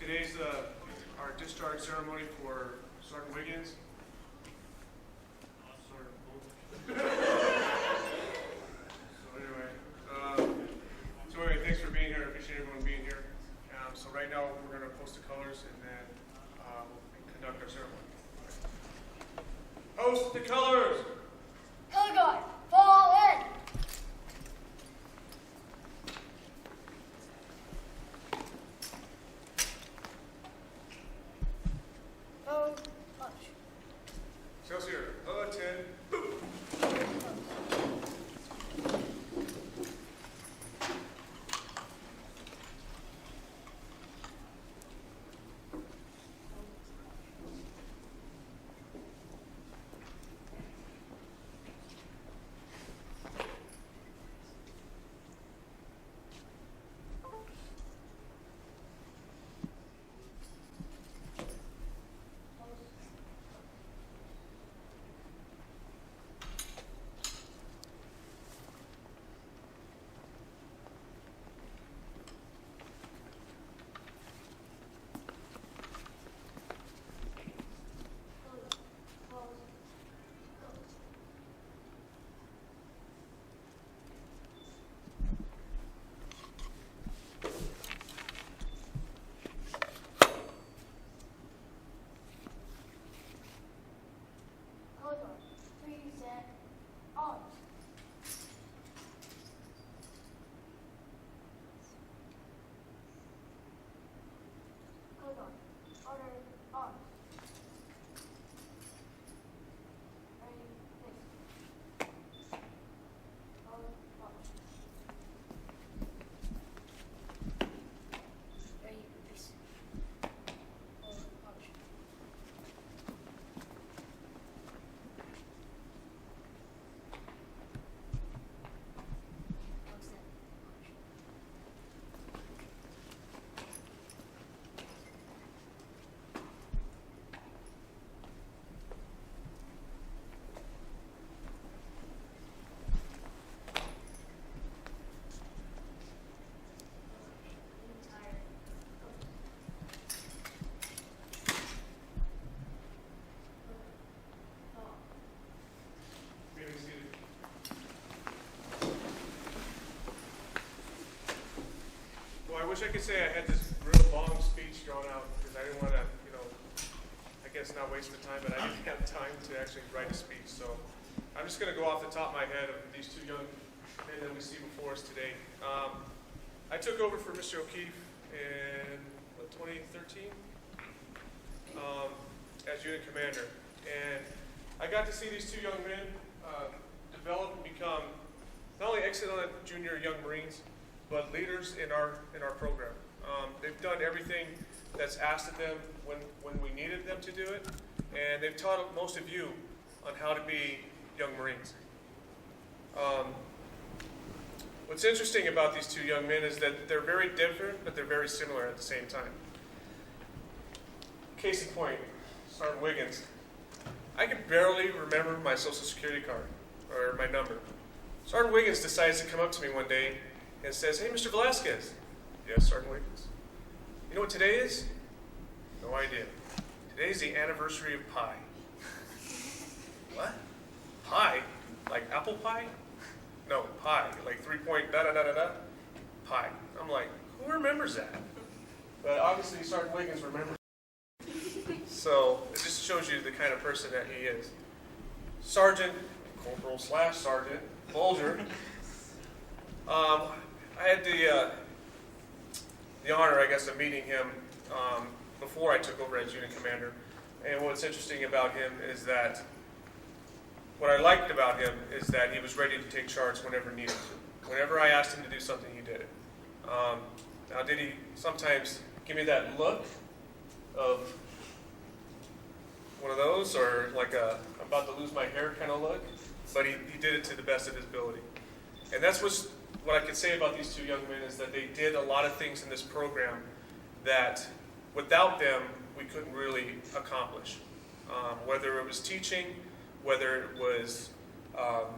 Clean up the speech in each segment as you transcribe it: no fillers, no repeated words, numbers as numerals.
today's our discharge ceremony for Sergeant Wiggins. So anyway, thanks for being here. I appreciate everyone being here. So right now we're going to post the colors and then we'll conduct our ceremony. Post the colors. Color guard, fall in. Oh, punch. Excelsior, attend. Boom. I wish I could say I had this real long speech drawn out because I didn't want to, I guess not waste the time, but I didn't have time to actually write a speech. So I'm just going to go off the top of my head of these two young men that we see before us today. I took over for Mr. O'Keefe in 2013 as unit commander. And I got to see these two young men develop and become not only excellent junior young Marines, but leaders in our program. They've done everything that's asked of them when we needed them to do it, and they've taught most of you on how to be young Marines. What's interesting about these two young men is that they're very different, but they're very similar at the same time. Case in point, Sergeant Wiggins. I can barely remember my social security card or my number. Sergeant Wiggins decides to come up to me one day and says, "Hey, Mr. Velasquez." "Yes, Sergeant Wiggins." "You know what today is?" "No idea." "Today's the anniversary of pie." "What? Pie? Like apple pie?" "No, pie. Like 3-point da-da-da-da-da. Pie." I'm like, who remembers that? But obviously Sergeant Wiggins remembers. So it just shows you the kind of person that he is. Corporal/Sergeant Bolger. I had the honor, I guess, of meeting him before I took over as unit commander. And what's interesting about him is that, what I liked about him is that he was ready to take charge whenever needed. Whenever I asked him to do something, he did it. Now, did he sometimes give me that look of one of those, or like I'm about to lose my hair kind of look? But he did it to the best of his ability. And that's what I can say about these two young men, is that they did a lot of things in this program that without them we couldn't really accomplish. Whether it was teaching, whether it was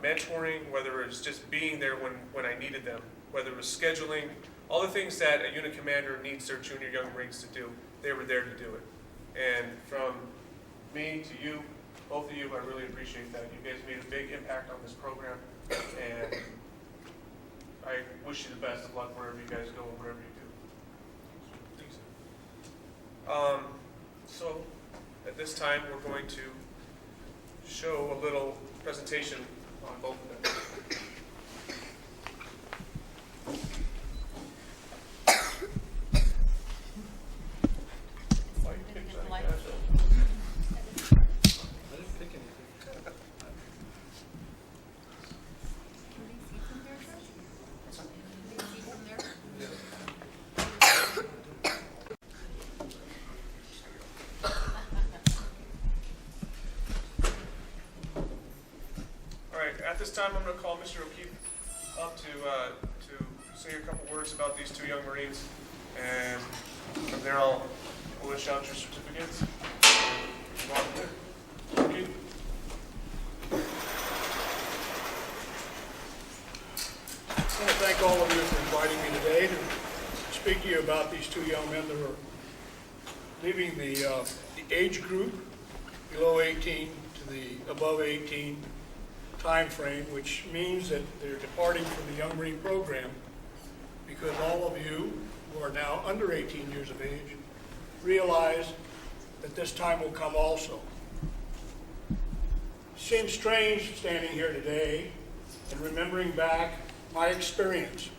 mentoring, whether it was just being there when I needed them. whether it was scheduling, all the things that a unit commander needs their junior young Marines to do, they were there to do it. And from me to you, both of you, I really appreciate that. You guys made a big impact on this program, and I wish you the best of luck wherever you guys go and whatever you do. So at this time, we're going to show a little presentation on both of them. At this time, I'm going to call Mr. O'Keefe up to say a couple words about these two young Marines, and from there I'll wish out your certificates. O'Keefe. I want to thank all of you for inviting me today to speak to you about these two young men that are leaving the age group below 18 to the above 18 time frame, which means that they're departing from the Young Marine program because all of you who are now under 18 years of age realize that this time will come also. It seems strange standing here today and remembering back my experience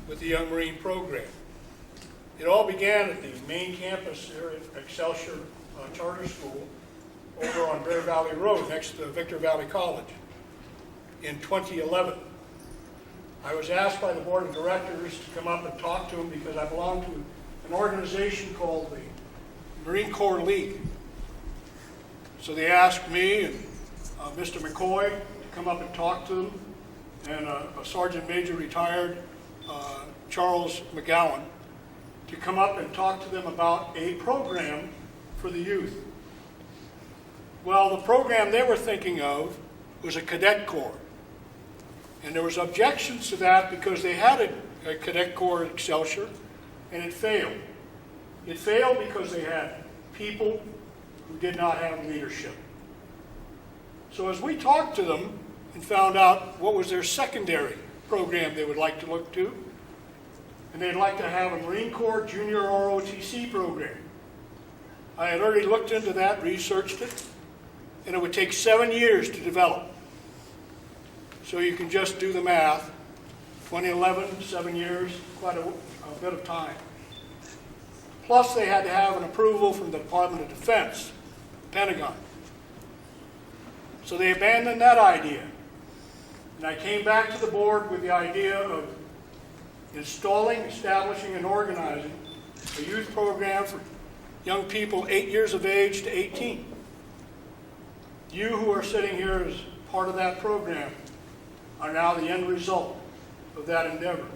with the Young Marine program. It all began at the main campus here at Excelsior Charter School over on Bear Valley Road next to Victor Valley College. In 2011. I was asked by the board of directors to come up and talk to them because I belong to an organization called the Marine Corps League. So they asked me and Mr. McCoy to come up and talk to them, and a Sergeant Major retired Charles McGowan to come up and talk to them about a program for the youth. Well, the program they were thinking of was a cadet corps. And there was objections to that because they had a cadet corps at Excelsior, and it failed. It failed because they had people who did not have leadership. So as we talked to them and found out what was their secondary program they would like to look to, and they'd like to have a Marine Corps Junior ROTC program. I had already looked into that, researched it, and it would take 7 years to develop. So you can just do the math. 2011, 7 years, quite a bit of time. Plus they had to have an approval from the Department of Defense, Pentagon. So they abandoned that idea. And I came back to the board with the idea of installing, establishing, and organizing a youth program for young people 8 years of age to 18. You who are sitting here as part of that program are now the end result of that endeavor.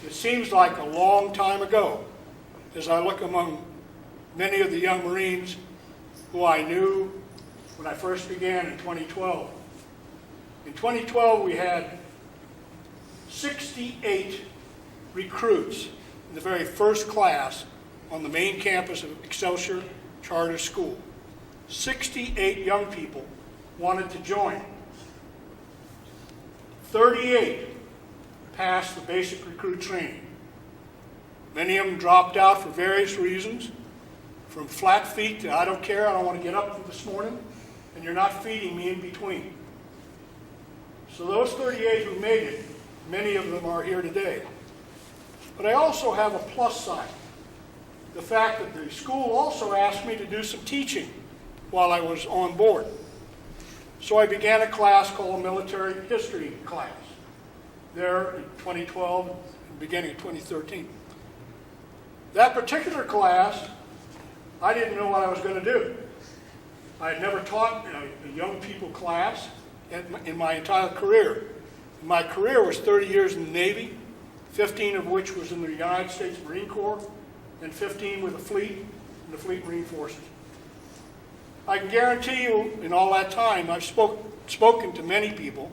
It seems like a long time ago as I look among many of the young Marines who I knew when I first began in 2012. In 2012, we had 68 recruits in the very first class on the main campus of Excelsior Charter School. 68 young people wanted to join. 38 passed the basic recruit training. Many of them dropped out for various reasons, from flat feet to I don't care, I don't want to get up this morning, and you're not feeding me in between. So those 38 who made it, many of them are here today. But I also have a plus side. The fact that the school also asked me to do some teaching while I was on board. So I began a class called Military History class there in 2012 and beginning of 2013. That particular class, I didn't know what I was going to do. I had never taught a young people class in my entire career. My career was 30 years in the Navy, 15 of which was in the United States Marine Corps, and 15 with the Fleet and the Fleet Marine Forces. I can guarantee you in all that time I've spoken to many people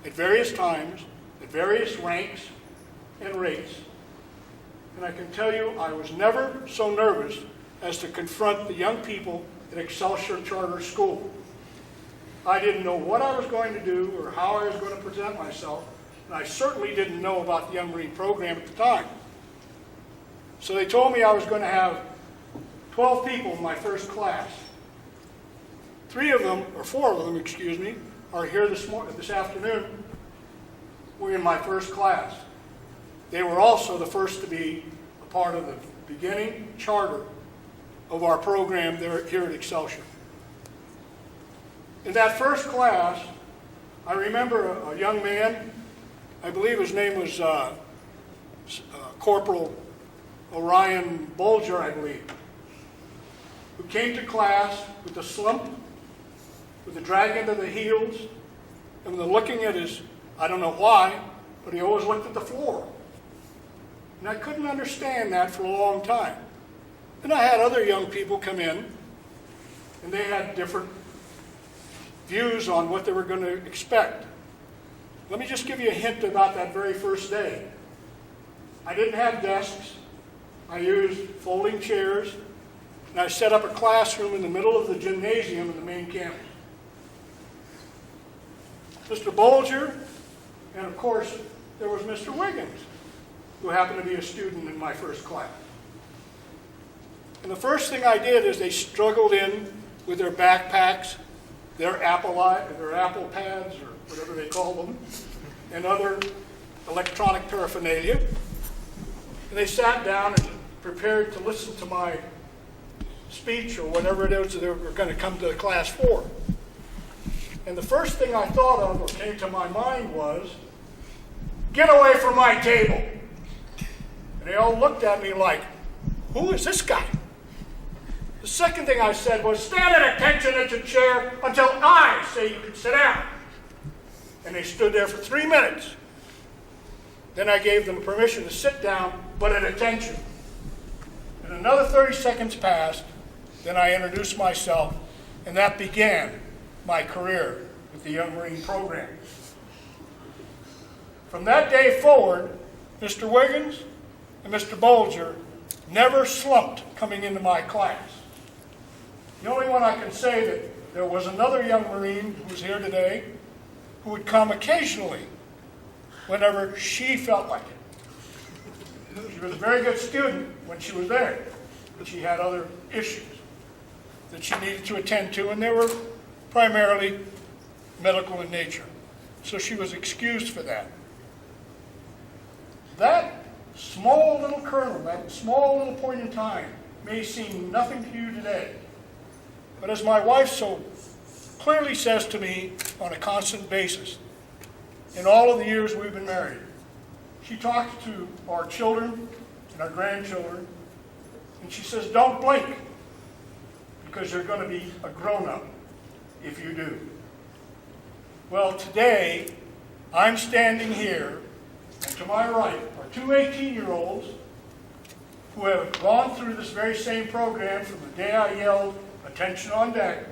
at various times at various ranks and rates. And I can tell you, I was never so nervous as to confront the young people at Excelsior Charter School. I didn't know what I was going to do or how I was going to present myself, and I certainly didn't know about the Young Marine program at the time. So they told me I was going to have 12 people in my first class. 4 of them, excuse me, are here this afternoon. We're in my first class. They were also the first to be a part of the beginning charter of our program there here at Excelsior. In that first class, I remember a young man, I believe his name was Corporal Orion Bolger, I believe, who came to class with a slump, with a drag into the heels, and with looking at his, I don't know why, but he always looked at the floor. And I couldn't understand that for a long time. Then I had other young people come in, and they had different views on what they were going to expect. Let me just give you a hint about that very first day. I didn't have desks. I used folding chairs, and I set up a classroom in the middle of the gymnasium in the main campus. Mr. Bolger, and of course, there was Mr. Wiggins, who happened to be a student in my first class. And the first thing I did is they struggled in with their backpacks, their Apple pads, or whatever they call them, and other electronic paraphernalia. And they sat down and prepared to listen to my speech or whatever it is that they were going to come to class for. And the first thing I thought of or came to my mind was, get away from my table. And they all looked at me like, who is this guy? The second thing I said was, stand at attention at your chair until I say you can sit down. And they stood there for 3 minutes. Then I gave them permission to sit down, but at attention. And another 30 seconds passed. Then I introduced myself, and that began my career with the Young Marine program. From that day forward, Mr. Wiggins and Mr. Bolger never slumped coming into my class. The only one I can say that there was another young Marine who's here today who would come occasionally whenever she felt like it. She was a very good student when she was there, but she had other issues that she needed to attend to, and they were primarily medical in nature. So she was excused for that. That small little kernel, that small little point in time may seem nothing to you today. But as my wife so clearly says to me on a constant basis, in all of the years we've been married, she talks to our children and our grandchildren, and she says, don't blink, because you're going to be a grown-up if you do. Well, today, I'm standing here, and to my right are 2 18-year-olds who have gone through this very same program from the day I yelled, attention on deck,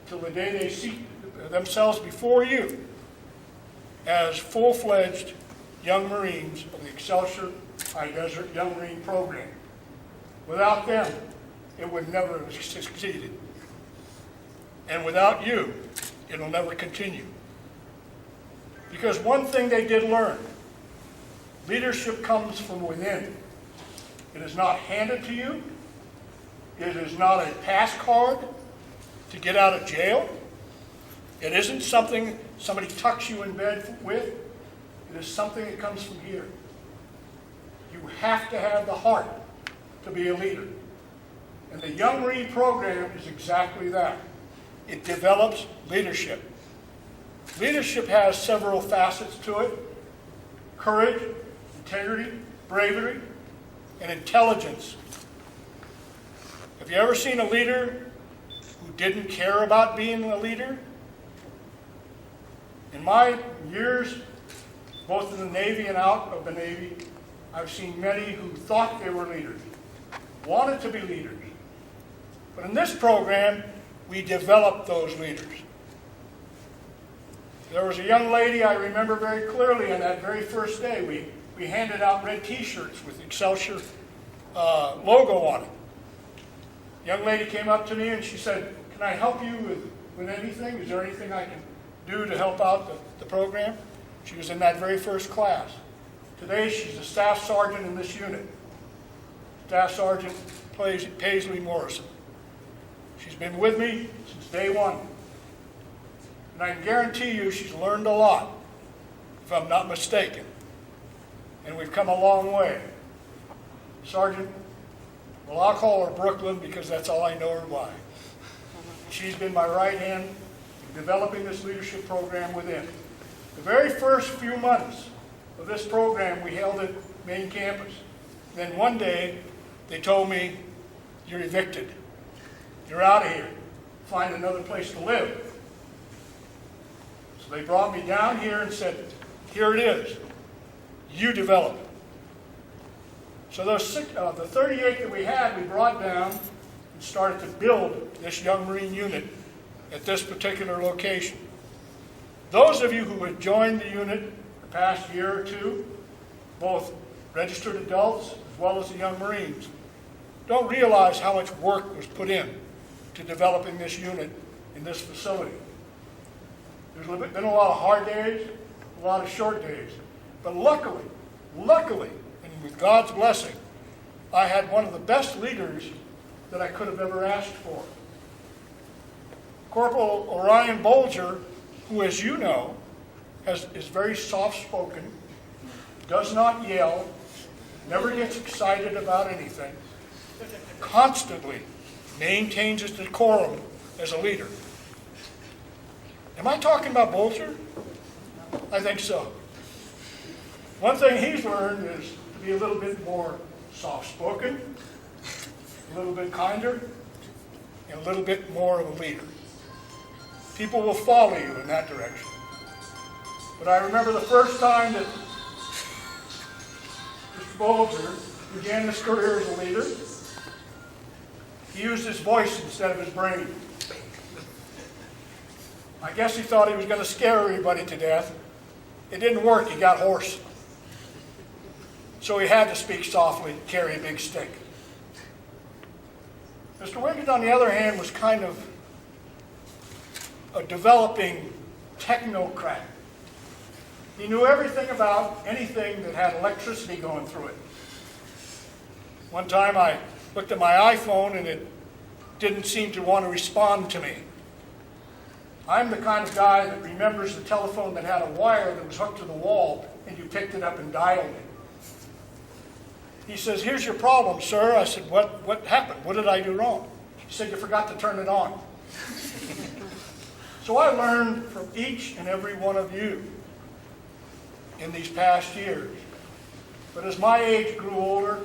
till the day they see themselves before you as full-fledged young Marines of the Excelsior High Desert Young Marine program. Without them, it would never have succeeded. And without you, it'll never continue. Because one thing they did learn, leadership comes from within. It is not handed to you. It is not a pass card to get out of jail. It isn't something somebody tucks you in bed with. It is something that comes from here. You have to have the heart to be a leader. And the Young Marine program is exactly that. It develops leadership. Leadership has several facets to it: courage, integrity, bravery, and intelligence. Have you ever seen a leader who didn't care about being a leader? In my years, both in the Navy and out of the Navy, I've seen many who thought they were leaders, wanted to be leaders. But in this program, we develop those leaders. There was a young lady I remember very clearly on that very first day. We handed out red T-shirts with Excelsior logo on it. A young lady came up to me and she said, "Can I help you with anything? Is there anything I can do to help out the program?" She was in that very first class. Today she's a staff sergeant in this unit. Staff Sergeant Paisley Morrison. She's been with me since day one. And I can guarantee you she's learned a lot, if I'm not mistaken. And we've come a long way. Sergeant, well, I'll call her Brooklyn because that's all I know her by. She's been my right hand in developing this leadership program within. The very first few months of this program we held at main campus. Then one day they told me, "You're evicted. You're out of here. Find another place to live." So they brought me down here and said, "Here it is. You develop it." So the 38 that we had, we brought down and started to build this young Marine unit at this particular location. Those of you who had joined the unit the past year or two, both registered adults as well as the young Marines, don't realize how much work was put in to developing this unit in this facility. There's been a lot of hard days, a lot of short days, but luckily, and with God's blessing, I had one of the best leaders that I could have ever asked for. Corporal Orion Bolger, who, as you know, is very soft-spoken, does not yell, never gets excited about anything, constantly maintains his decorum as a leader. Am I talking about Bolger? I think so. One thing he's learned is to be a little bit more soft-spoken, a little bit kinder, and a little bit more of a leader. People will follow you in that direction. But I remember the first time that Mr. Bolger began his career as a leader, he used his voice instead of his brain. I guess he thought he was going to scare everybody to death. It didn't work. He got hoarse. So he had to speak softly, carry a big stick. Mr. Wiggins, on the other hand, was kind of a developing technocrat. He knew everything about anything that had electricity going through it. One time I looked at my iPhone and it didn't seem to want to respond to me. I'm the kind of guy that remembers the telephone that had a wire that was hooked to the wall and you picked it up and dialed it. He says, "Here's your problem, sir." I said, What happened? What did I do wrong? He said, "You forgot to turn it on." So I learned from each and every one of you in these past years. But as my age grew older,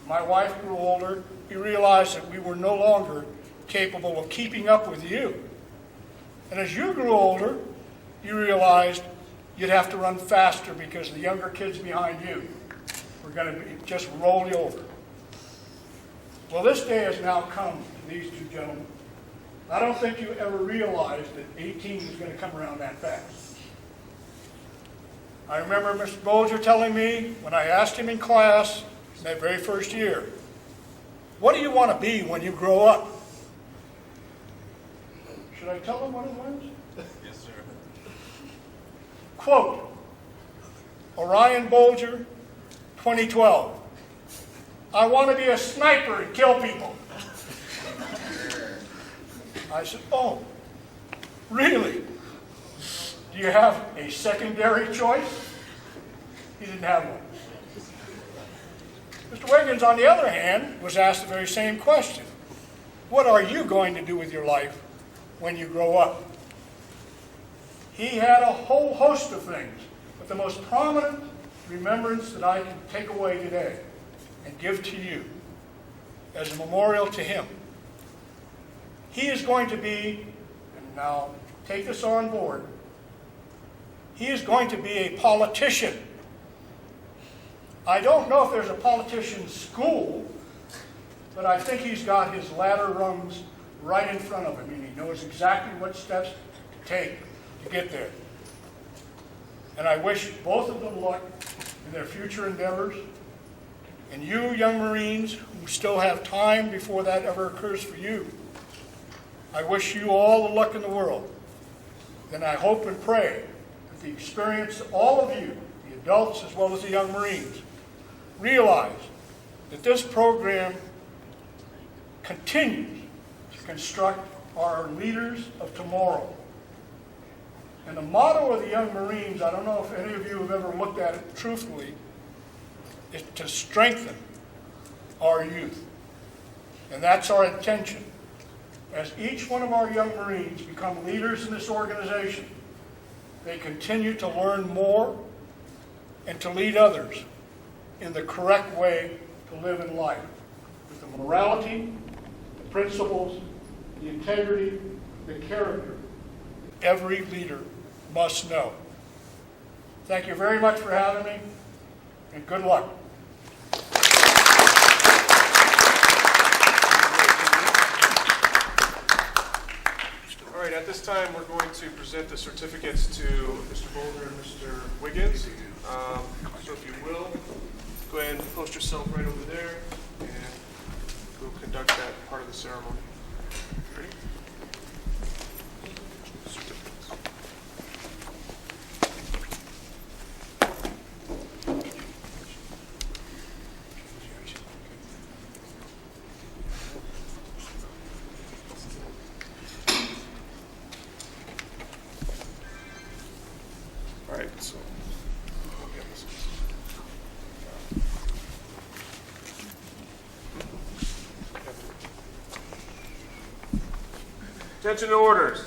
my wife grew older, we realized that we were no longer capable of keeping up with you. And as you grew older, you realized you'd have to run faster because the younger kids behind you were going to just roll you over. Well, this day has now come to these two gentlemen. I don't think you ever realized that 18 was going to come around that fast. I remember Mr. Bolger telling me when I asked him in class in that very first year, "What do you want to be when you grow up?" Should I tell him what it was? Yes, sir. Quote, Orion Bolger, 2012. "I want to be a sniper and kill people." I said, "Oh, really? Do you have a secondary choice?" He didn't have one. Mr. Wiggins, on the other hand, was asked the very same question. What are you going to do with your life when you grow up? He had a whole host of things, but the most prominent remembrance that I can take away today and give to you as a memorial to him. He is going to be, and now take this on board, he is going to be a politician. I don't know if there's a politician's school, but I think he's got his ladder rungs right in front of him, and he knows exactly what steps to take to get there. and I wish both of them luck in their future endeavors. And you, young Marines, who still have time before that ever occurs for you, I wish you all the luck in the world. Then I hope and pray that the experience of all of you, the adults as well as the young Marines, realize that this program continues to construct our leaders of tomorrow. And the motto of the young Marines, I don't know if any of you have ever looked at it truthfully, is to strengthen our youth. And that's our intention. As each one of our young Marines become leaders in this organization, they continue to learn more and to lead others in the correct way to live in life, with the morality, the principles, the integrity, the character every leader must know. Thank you very much for having me, and good luck. All right, at this time, we're going to present the certificates to Mr. Bolger and Mr. Wiggins. So if you will, go ahead and post yourself right over there, and we'll conduct that part of the ceremony. Ready? Certificates. All right, so we'll get this. Attention to orders.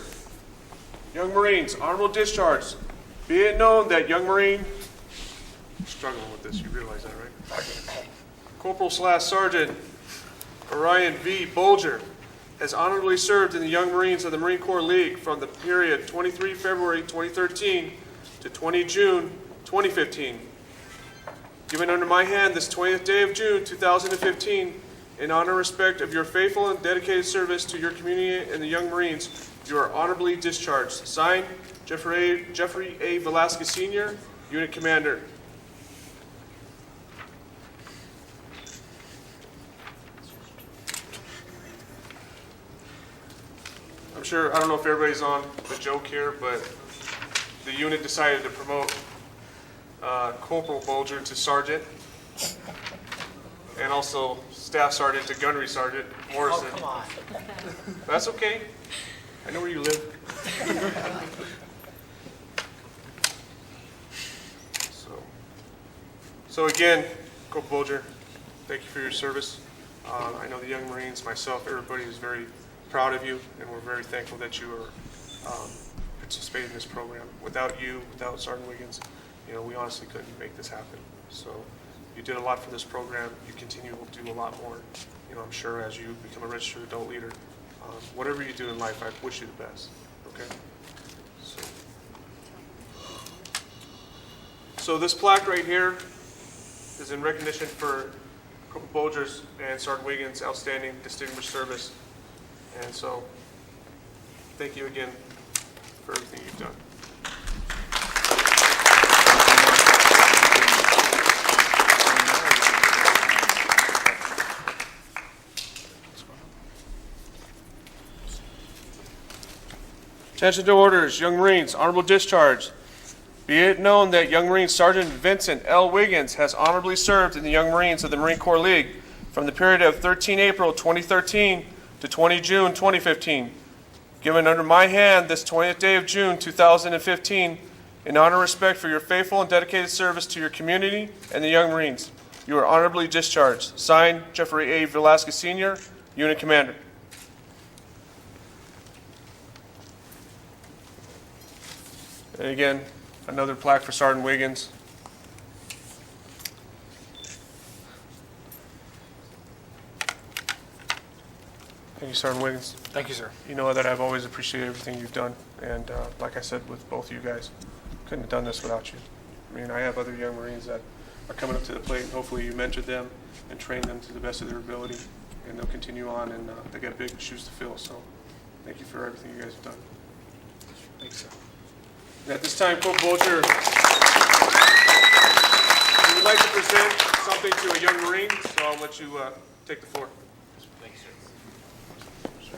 Young Marines, honorable discharge. Be it known that young Marine, struggling with this, you realize that, right? Corporal/Sergeant Orion V. Bolger has honorably served in the Young Marines of the Marine Corps League from the period 23 February 2013 to 20 June 2015. Given under my hand this 20th day of June 2015, in honor and respect of your faithful and dedicated service to your community and the Young Marines, you are honorably discharged. Signed, Jeffrey A. Velasquez Sr., Unit Commander. I'm sure, I don't know if everybody's on the joke here, but the unit decided to promote Corporal Bolger to Sergeant, and also Staff Sergeant to Gunnery Sergeant Morrison. Oh, come on. That's okay. I know where you live. So again, Corporal Bolger, thank you for your service. I know the Young Marines, myself, everybody is very proud of you, and we're very thankful that you are participating in this program. Without you, without Sergeant Wiggins, we honestly couldn't make this happen. So you did a lot for this program. You continue to do a lot more. I'm sure as you become a registered adult leader, whatever you do in life, I wish you the best. Okay. So this plaque right here is in recognition for Corporal Bolger's and Sergeant Wiggins' outstanding distinguished service. And so, thank you again for everything you've done. Attention to orders, Young Marines, honorable discharge. Be it known that Young Marine Sergeant Vincent L. Wiggins has honorably served in the Young Marines of the Marine Corps League from the period of 13 April 2013 to 20 June 2015. Given under my hand this 20th day of June 2015, in honor and respect for your faithful and dedicated service to your community and the Young Marines, you are honorably discharged. Signed, Jeffrey A. Velasquez Sr., Unit Commander. And again, another plaque for Sergeant Wiggins. Thank you, Sergeant Wiggins. Thank you, sir. You know that I've always appreciated everything you've done. And like I said, with both of you guys, couldn't have done this without you. I mean, I have other young Marines that are coming up to the plate. And hopefully you mentored them and trained them to the best of their ability. And they'll continue on, and they got big shoes to fill. So thank you for everything you guys have done. Thank you, sir. And at this time, Corporal Bolger like to present something to a young Marine, so I'll let you take the floor. Thank you, sir.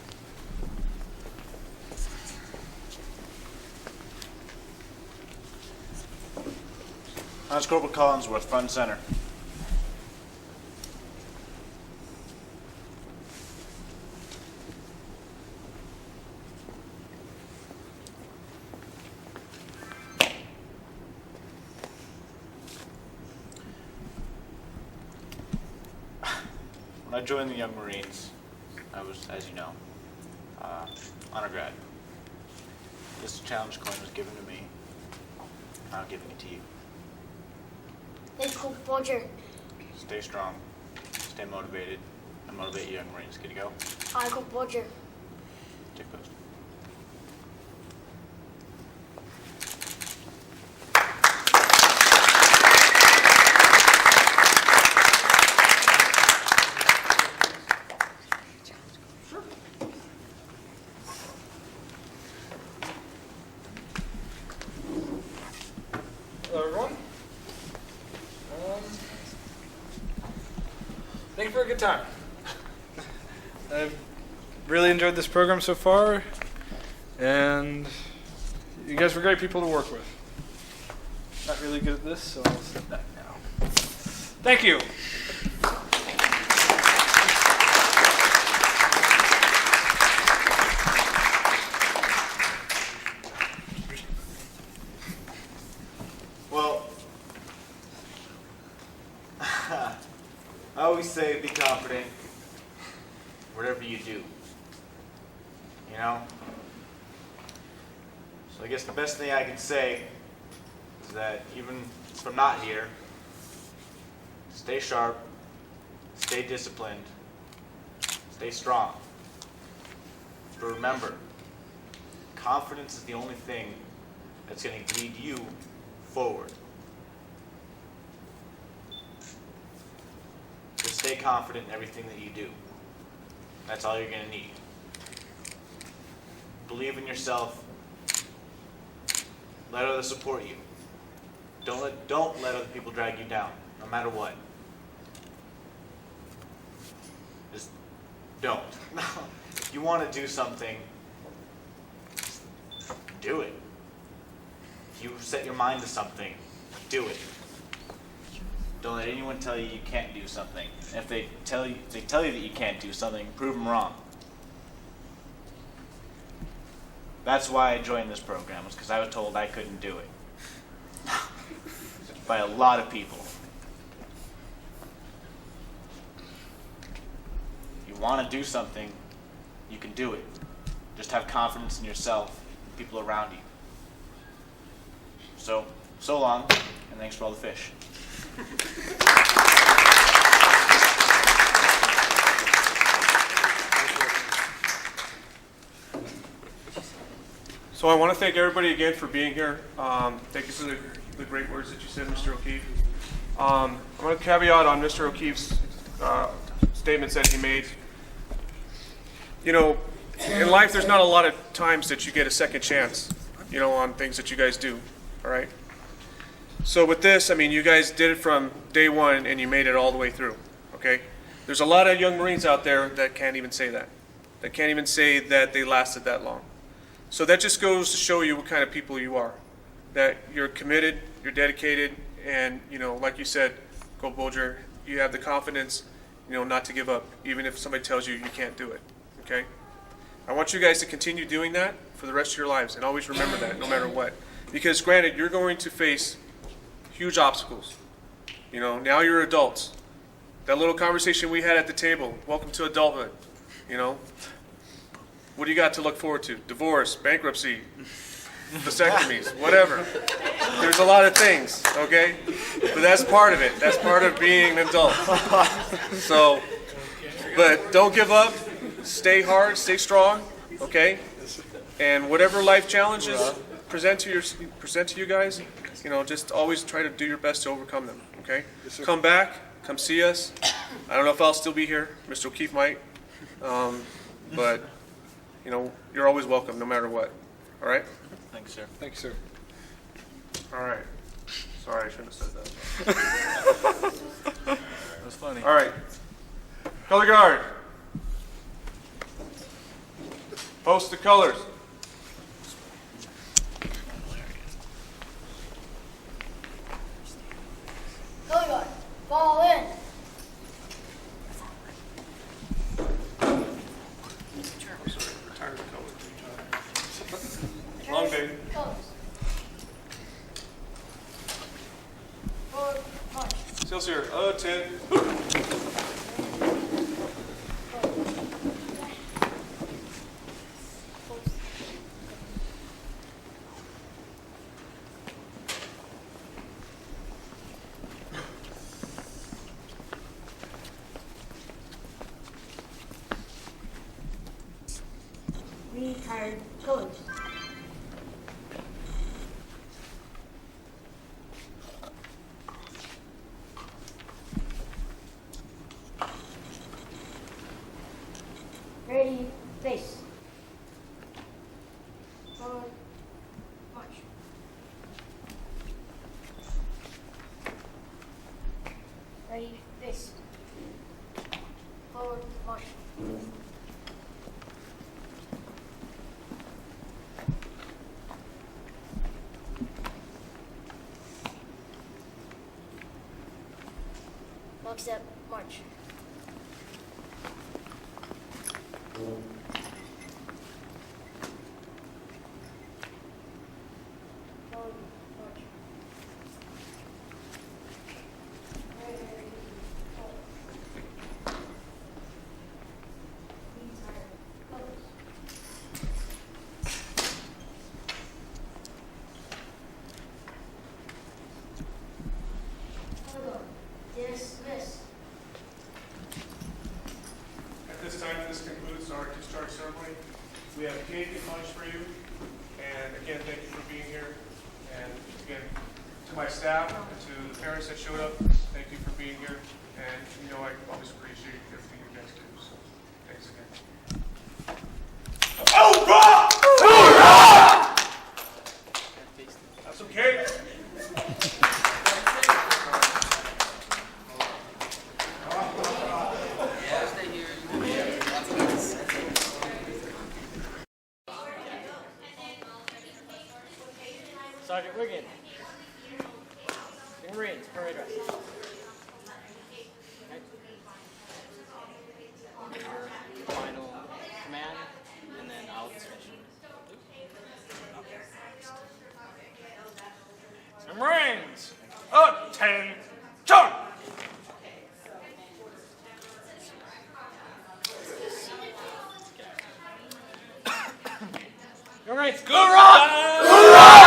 Lance Corporal Collinsworth, front and center. When I joined the Young Marines, I was, as you know, honor grad. This challenge coin was given to me. I'm giving it to you. Let's go, Bolger. Stay strong, stay motivated, and motivate you Young Marines. Good to go? I go, Bolger. Take post. Hello, everyone. Thank you for a good time. I've really enjoyed this program so far, and you guys were great people to work with. Not really good at this, so I'll step back now. Thank you. Well, I always say be confident whatever you do, you know? So I guess the best thing I can say is that even if I'm not here, stay sharp, stay disciplined, stay strong. But remember, confidence is the only thing that's going to lead you forward. So stay confident in everything that you do. That's all you're going to need. Believe in yourself. Let others support you. Don't let other people drag you down, no matter what. Just don't. If you want to do something, do it. If you set your mind to something, do it. Don't let anyone tell you you can't do something. And if they tell you that you can't do something, prove them wrong. That's why I joined this program, was because I was told I couldn't do it. By a lot of people. If you want to do something, you can do it. Just have confidence in yourself and people around you. So long, and thanks for all the fish. So I want to thank everybody again for being here. Thank you for the great words that you said, Mr. O'Keefe. I'm going to caveat on Mr. O'Keefe's statements that he made. You know, in life there's not a lot of times that you get a second chance, you know, on things that you guys do, all right? So with this, I mean, you guys did it from day one and you made it all the way through, okay? There's a lot of young Marines out there that can't even say that. That can't even say that they lasted that long. So that just goes to show you what kind of people you are. That you're committed, you're dedicated, and, you know, like you said, Go Bolger, you have the confidence, you know, not to give up, even if somebody tells you you can't do it, okay? I want you guys to continue doing that for the rest of your lives, and always remember that, no matter what. Because granted, you're going to face huge obstacles. You know, now you're adults. That little conversation we had at the table, welcome to adulthood, you know? What do you got to look forward to? Divorce, bankruptcy, vasectomies, whatever. There's a lot of things, okay? But that's part of it. That's part of being an adult. So, but don't give up. Stay hard, stay strong, okay? And whatever life challenges present to you guys, you know, just always try to do your best to overcome them, okay? Come back, come see us. I don't know if I'll still be here. Mr. O'Keefe might. But, you know, you're always welcome no matter what. All right? Thanks, sir. Thank you, sir. All right. Sorry, I shouldn't have said that. That was funny. All right. Color guard. Post the colors. Color guard. Fall in. Tired of colors. Long day. Colors. Forward march. Excelsior, 10. Retired colors. Ready, face. Forward, march. Ready, face. Forward, march. Lockstep, march. Forward, march. Ready, forward. Retired colors. Hold on. Dismiss. At this time, this concludes our discharge ceremony. We have cake and lunch for you. And again, thank you for being here. And again, to my staff and to the parents that showed up, thank you for being here. And you know, I always appreciate everything you guys do. So thanks again. Have some cake. Sergeant Wiggins. Marines, parade dress. Okay. Your final command, and then I'll dismiss you. Marines! 10. Charge! Marines, go! Hoorah!